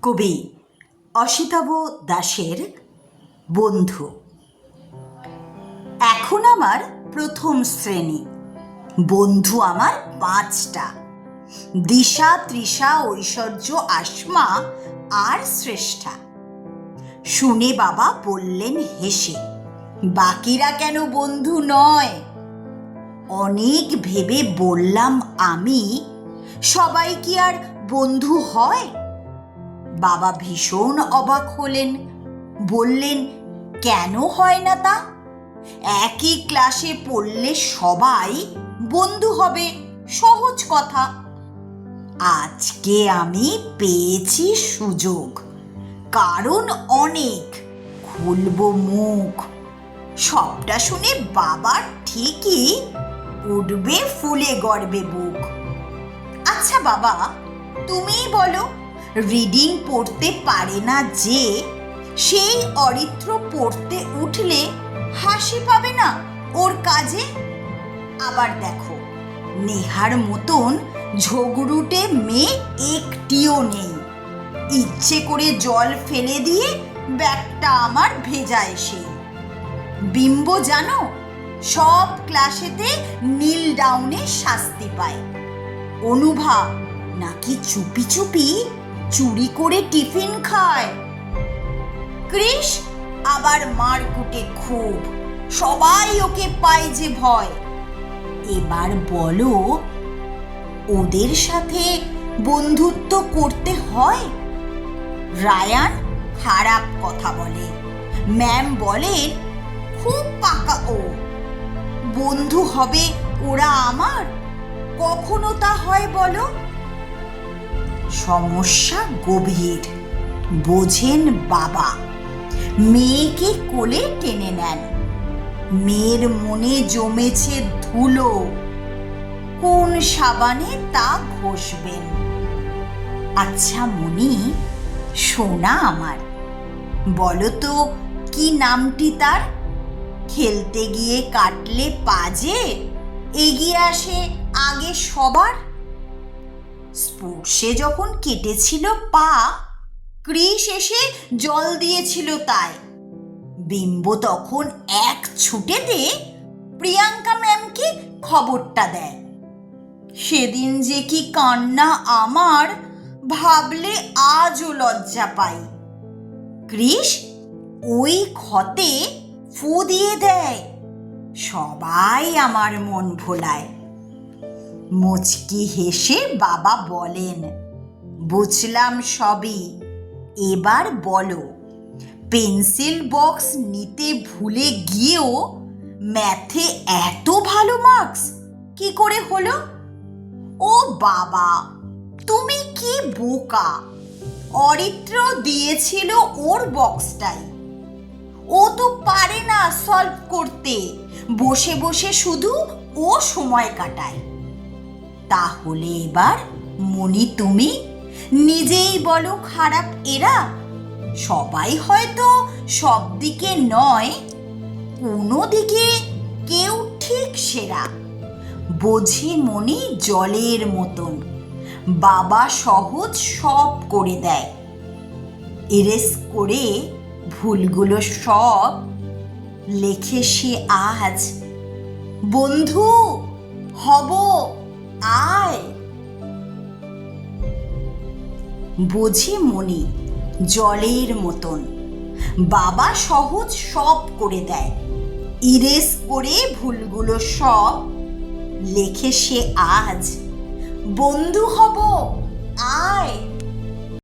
কবি অসিতাভ দাশের বন্ধু। এখন আমার প্রথম শ্রেণী, বন্ধু আমার 5টা, দিশা, তৃষা, ঐশ্বর্য, আসমা আর শ্রেষ্ঠা। শুনে বাবা বললেন হেসে, বাকিরা কেন বন্ধু নয়? অনেক ভেবে বললাম আমি, সবাই কি আর বন্ধু হয়? বাবা ভীষণ অবাক হলেন, বললেন, কেন হয় না তা? একই ক্লাসে পড়লে সবাই বন্ধু হবে, সহজ কথা। আজকে আমি পেয়েছি সুযোগ, কারণ অনেক, খুলবো মুখ। সবটা শুনে বাবার ঠিকই উঠবে ফুলে গর্বে বুক। আচ্ছা বাবা, তুমিই বলো, রিডিং পড়তে পারে না যে, সেই অরিত্র পড়তে উঠলে হাসি পাবে না ওর কাজে? আবার দেখো, নেহার মতন ঝগড়ুটে মেয়ে একটিও নেই, ইচ্ছে করে জল ফেলে দিয়ে ব্যাগটা আমার ভেজায় সে। বিম্ব জানো, সব ক্লাসেতে নীল ডাউনে শাস্তি পায়। অনুভা নাকি চুপি চুপি চুরি করে টিফিন খায়। কৃষ আবার মারকুটে খুব, সবাই ওকে পায় যে ভয়। এবার বলো, ওদের সাথে বন্ধুত্ব করতে হয়? রায়ান খারাপ কথা বলে, ম্যাম বলেন খুব পাকা ও। বন্ধু হবে ওরা আমার? কখনো তা হয় বলো? সমস্যা গভীর, বোঝেন বাবা। মেয়েকে কোলে টেনে নেন, মেয়ের মনে জমেছে ধুলো, কোন সাবানে তা ঘষবেন? আচ্ছা মনি, সোনা আমার, বলো তো কি নামটি তার? খেলতে গিয়ে কাটলে পাজে এগিয়ে আসে আগে সবার। স্পোর্টসে যখন কেটেছিল পা, কৃষ এসে জল দিয়েছিল তাই। বিম্ব তখন এক ছুটেতে প্রিয়াঙ্কা ম্যামকে খবরটা দেয়। সেদিন যে কি কান্না আমার, ভাবলে আজও লজ্জা পাই। কৃষ ওই ক্ষতে ফু দিয়ে দেয়, সবাই আমার মন ভোলায়। মুচকি হেসে বাবা বলেন, বুঝলাম সবই, এবার বলো, পেন্সিল বক্স নিতে ভুলে গিয়েও ম্যাথে এত ভালো মার্কস কি করে হলো? ও বাবা, তুমি কি বোকা! অরিত্র দিয়েছিল ওর বক্সটাই, ও তো পারে না সলভ করতে, বসে বসে শুধু ও সময় কাটায়। তাহলে এবার মনি তুমি নিজেই বলো, খারাপ এরা? সবাই হয়তো সব দিকে নয়, কোনো দিকে কেউ ঠিক সেরা। বোঝে মনি জলের মতন, বাবা সহজ সব করে দেয়। এরেস করে ভুলগুলো সব লেখে সে আজ, বন্ধু হব আয়। বোঝে মনি জলের মতন, বাবা সহজ সব করে দেয়। ইরেস করে ভুলগুলো সব লেখে সে আজ, বন্ধু হব আয়।